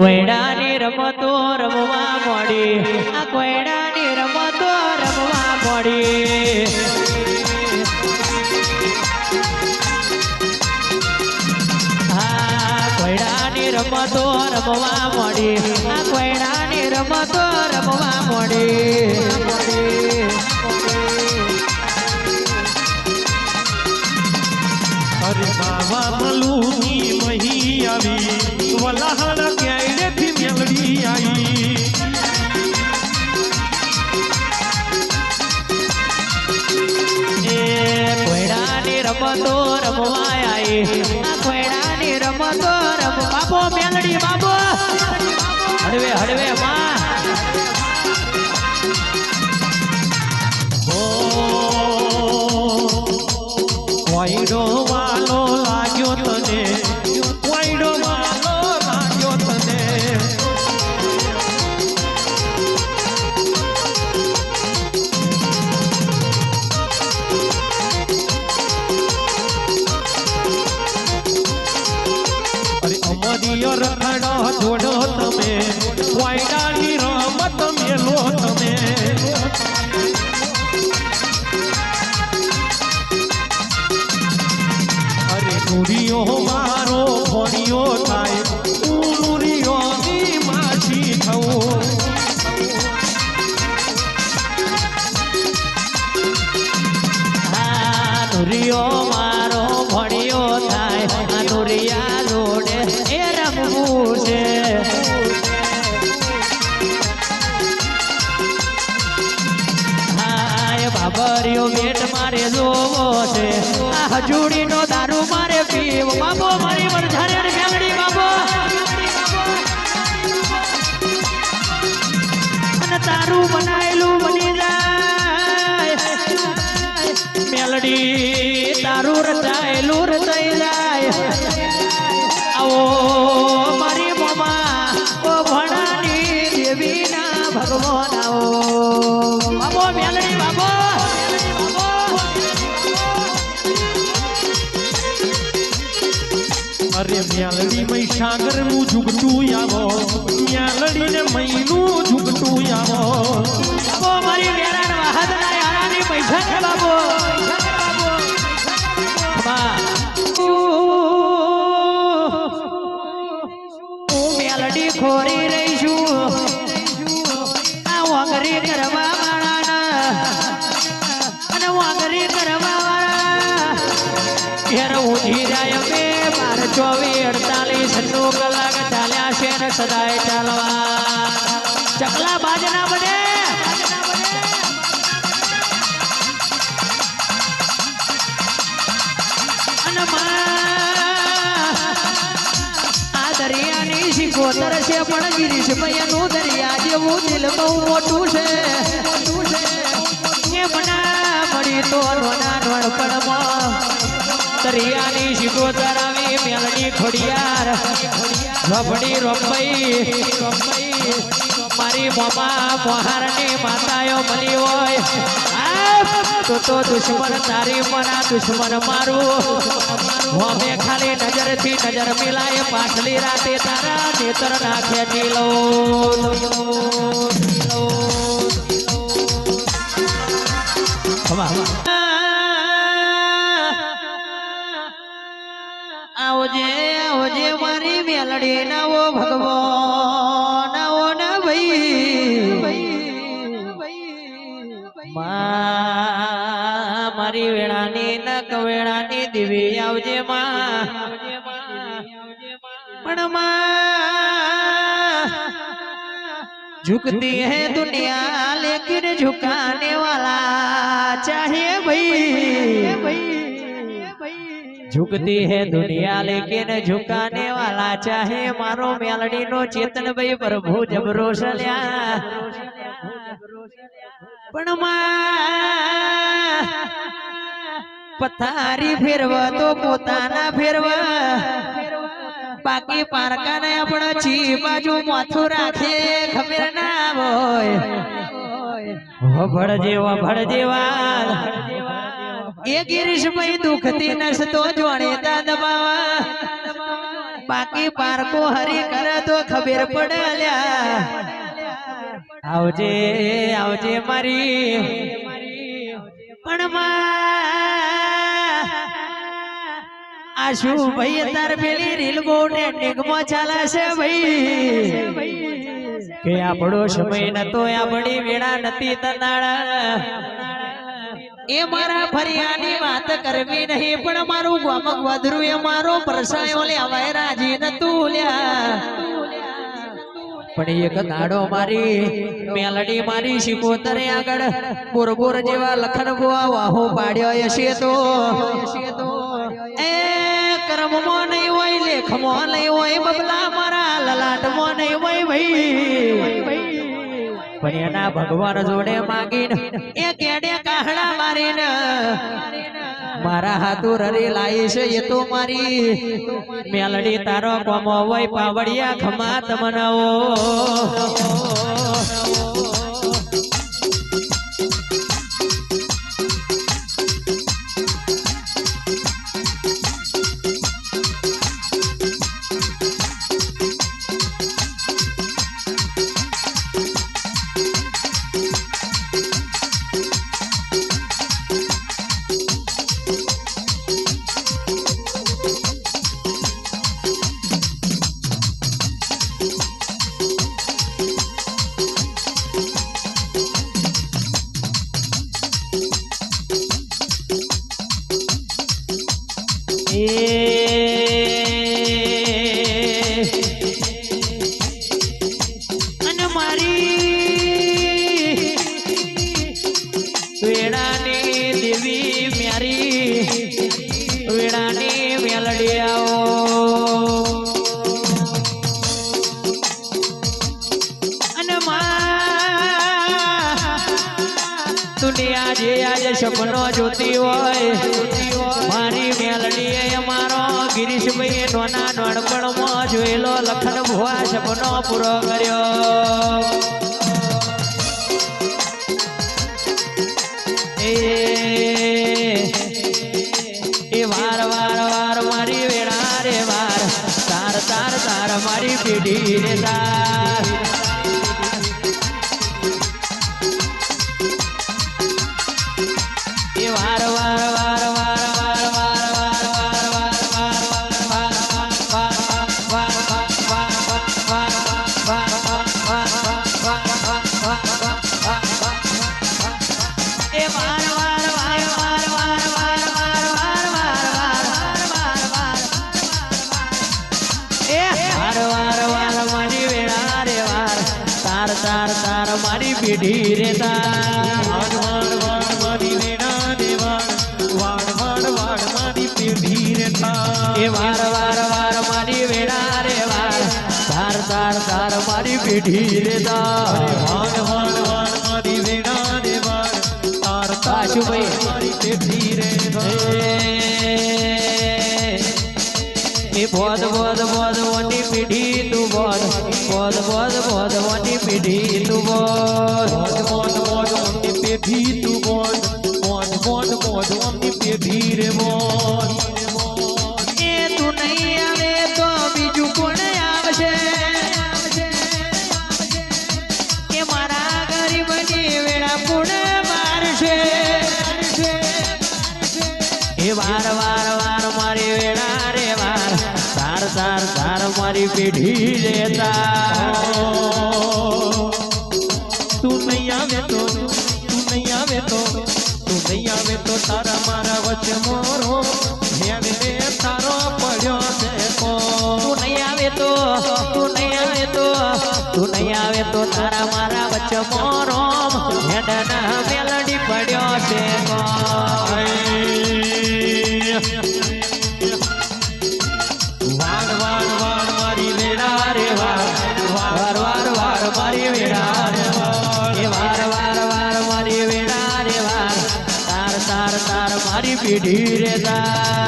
કોયડાની રમતો રમવા મળી, આ કોયડાની રમતો રમવા મળી. હા, કોયડાની રમતો રમવા મળી, આ કોયડાની રમતો રમવા મળી. અરે બાવા મલુની મહી આવી, વલાહણ ક્યાંયથી મેલડી આવી. એ કોયડાની રમતો રમવા આવી, આ કોયડાની રમતો રમવા. બાપો મેલડી બાપો, હળવે હળવે માં. વાયડો વાલો લાગ્યો તને, વાયડો વાલો લાગ્યો તને. અરે અમરીય રખડો જોડો તમે, વાયડાની રમત મેલો તમે. નુરિયો મારો ભણ્યો થાય, હું નુરિયોની માછી થઉં. હા, નુરિયો મારો ભણ્યો થાય, આ નુરિયા જોડે એ રમવું છે. હા, એ બાબરિયો બેટ મારે જોવો છે, આ હજુડીનો દારૂ મારે પીવો. બાબો મારી વરઝારે મેલડી બાબો, અને તારું બનાયેલું બની જાય મેલડી, તારું રચાયેલું રચાઈ જાય. આવો મારી મમા ઓ ભણાની દેવીના ભગવાન આવો. બાબો મેલડી બાબો, અરે મ્યાલડી મય સાગર નું ઝુકતું આવો, મ્યાલડી ને મય નું ઝુકતું આવો. બાબો મારી વેરાણ વાહદના યારાની પૈસા છે બાબો. હું મેલડી ખોરી રહી છું, આ વાંગરી કરવા વાળાના, અને વાંગરી કરવા વાળા ઘેર ઊંધી જાય. બે 12, 24, 48 કલાક ચાલ્યા છે ને સદાય ચાલવા. ચકલા બાજના બને, અને આ દરિયાની શિકોતર છે, પણ ગિરીશભાઈનું દરિયા જેવું દિલ બહુ મોટું છે. એ મના મળી તો નોના નોણપણમાં દરિયાની શિકોતર આવી મેલડી ખોડિયાર રબડી રોંબઈ. મારી મમા મોહારની માતાયો મળી હોય તો દુશ્મન તારી મના દુશ્મન મારું. અમે ખાલી નજરથી નજર મિલાય, પાછલી રાતે તારા નેત્ર નાખે ઢીલો. આવજે આવજે મારી મેલડી નવો ભગવાન આવો ને ભાઈ. મારી વેળાની ન કવેળાની દેવી આવજે માં. પણ झुकती है दुनिया लेकिन झुकाने वाला चाहिए भाई. झुकती है दुनिया लेकिन झुकाने वाला चाहे. मारो मेलडी नो चेतन भाई प्रभु जबरो सल्या. पण पथारी फेरवा तो पोताना फेरवा, बाकी पारका ने अपना ची बाजू माथू राखे खबर ना होय. वभड़ जेवा એ ગિરીશભાઈ દુખતી નસ તો જોડેતા દબાવા. બાકી પારકો હરી કરે તો ખબર પડે અલ્યા આવજે આવજે મારી પણ આ શું ભાઈ તાર પેલી રીલ બહુ ટેકનિકમાં ચાલે છે ભાઈ કે આપણો સમય નતો આપણી વેળા નથી તનાળા એ મારા ફરિયાની વાત કરવી નહીં પણ મારું ગોમક વધરું એ મારો પરસાયો લેવાય રાજી નતું લ્યા પણ એક દાડો મારી મેલડી મારી શિકોતરે આગળ બોરબોર જેવા લખન બુઆ વાહો પાડ્યો હશે તો એ કર્મમાં નહીં હોય લેખમાં નહીં હોય બબલા મારા લલાટમાં નહીં હોય ભાઈ પણ એના ભગવાન જોડે માગીને એ કેડે કાહડા મારીને મારા હાથું રરી લાવી છે એ તો મારી મેલડી તારો કોમો હોય પાવડિયા ખમાત મનાવો અને મારી વેળાની દેવી મ્યારી વેળાની મેલડી આવો અને દુનિયા જે આજે સપનો જોતી હોય મારી મેલડી અમારો ગિરીશભાઈ નોના નોનપણમાં જોયેલો લખન ભુવા સપનો પૂરો કર્યો એ વાર વાર વાર મારી વેળા રે વાર તાર તાર તાર મારી પેઢી રે તાર એ વાર વાર વાર વાર તાર તાર મારી પેઢી રે તાર મારી વેણા રે વાડ મારી પેઢી રે એ વાર વાર વાર મારી વેણા રે વાર તાર તાર તાર મારી પેઢી રે તાર મારી વેણા રે તાર પાછું ભાઈ મારી પેઢી રે એ બોધ બોધ બોધ વની પેઢી તું બોધ બોધ બોધ બોધ વની પેઢી તું બોધ મોની પેઢી તું મોદ મોની પેઢી રે મોદ એ તું નહીં આવે તો બીજું કોણ આવશે કે મારા ગરીબની વેળા કોણ મારશે એ વાર વાર વાર મારી વેળા રે વાર તાર તાર તાર મારી પેઢી રે તાર તું નહીં આવે તો તારા મારા વચ્ચે મોરો હેને તારો પડ્યો છે તું નહીં આવે તો તારા મારા વચ્ચે મોરો હેડના મેલડી પડ્યો છે વાડ મારી વેળા રે વાર વાર વાર મારી વેળા રે એ વાર વાર વાર મારી વેળા રે વાર તાર તાર તાર મારી પેઢી રે તાર